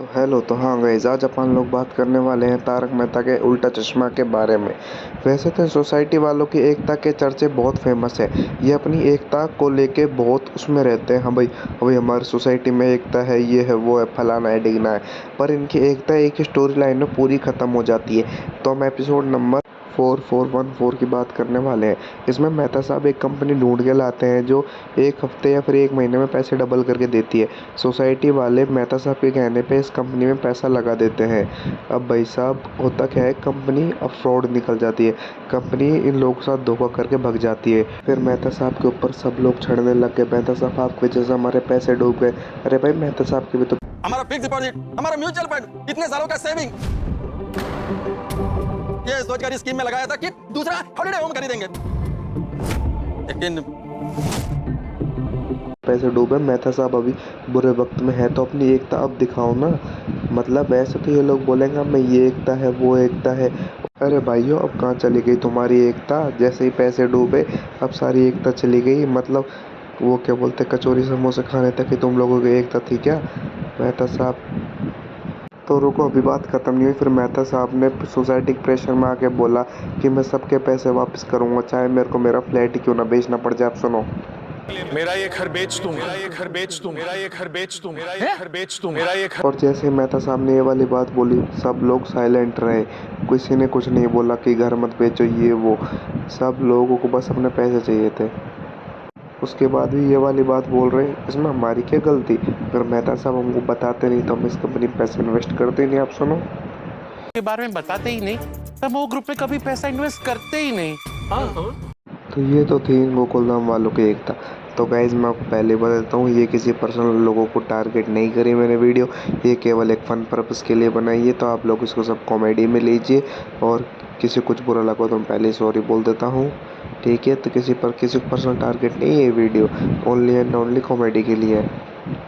तो हेलो। तो हाँ गाइस, आज अपन लोग बात करने वाले हैं तारक मेहता के उल्टा चश्मा के बारे में। वैसे तो सोसाइटी वालों की एकता के चर्चे बहुत फेमस है। ये अपनी एकता को लेके बहुत उसमें रहते हैं। हाँ भाई, अभी हमारी सोसाइटी में एकता है, ये है, वो है, फलाना है, ढिगना है। पर इनकी एकता एक ही स्टोरी लाइन में पूरी ख़त्म हो जाती है। तो हम एपिसोड नंबर 4414 की बात करने वाले हैं। इसमें मेहता साहब एक कंपनी ढूंढ के लाते हैं जो एक हफ्ते या फिर एक महीने में पैसे डबल करके देती है। सोसाइटी वाले मेहता साहब के कहने पे इस कंपनी में पैसा लगा देते हैं। अब भाई साहब, होता क्या है, कंपनी अब फ्रॉड निकल जाती है। कंपनी इन लोगों के साथ धोखा करके भग जाती है। फिर मेहता साहब के ऊपर सब लोग छड़ने लग गए, मेहता साहब आपकी वजह से हमारे पैसे डूब गए। अरे भाई, मेहता साहब की भी तो हमारा फिक्स डिपॉजिट, हमारा म्यूचुअल फंड, इतने सालों का सेविंग, ये सोचकर इस स्कीम में लगाया था कि दूसरा हॉलिडे होम खरीदेंगे, लेकिन पैसे डूबे। मेहता साहब अभी बुरे वक्त में है, तो अपनी एकता अब दिखाओ ना। मतलब ऐसे तो ये लोग बोलेंगे मैं ये एकता है, वो एकता है। अरे भाइयों, अब कहाँ चली गई तुम्हारी एकता? जैसे ही पैसे डूबे अब सारी एकता चली गई। मतलब वो क्या बोलते, कचौरी समोसे खाने तक ही तुम लोगों की एकता थी क्या? मेहता साहब, तो रुको, अभी बात खत्म नहीं हुई। फिर मेहता साहब ने सोसाइटी के प्रेशर में आके बोला कि मैं सबके पैसे वापस करूंगा, चाहे मेरे को मेरा फ्लैट ही क्यों ना बेचना पड़ जाए। आप सुनो, मेरा ये घर बेच दूं, मेरा ये घर बेच दूं, मेरा ये घर बेच दूं, मेरा ये घर बेच दूं, मेरा ये घर। और जैसे मेहता साहब ने ये वाली बात बोली, सब लोग साइलेंट रहे। किसी ने कुछ नहीं बोला कि घर मत बेचो, ये वो। सब लोगों को बस अपने पैसे चाहिए थे। उसके बाद भी ये वाली बात बोल रहे, इसमें हमारी क्या गलती? अगर मेहता साहब हमको बताते नहीं तो हम इस कंपनी में पैसे इन्वेस्ट करते ही नहीं। आप सुनो, के बारे में बताते ही नहीं, तब वो ग्रुप में कभी पैसा इन्वेस्ट करते ही नहीं। तो ये तो थी इन गोकुलधाम वालों की एकता। तो गाइज, मैं आपको पहले ही बता देता हूँ, ये किसी पर्सनल लोगों को टारगेट नहीं करी मैंने वीडियो। ये केवल एक फ़न पर्पज़ के लिए बनाई है। तो आप लोग इसको सब कॉमेडी में लीजिए, और किसी कुछ बुरा लगा तो मैं पहले ही सॉरी बोल देता हूँ, ठीक है? तो किसी को पर्सनल टारगेट नहीं है ये video, only and only comedy के लिए है।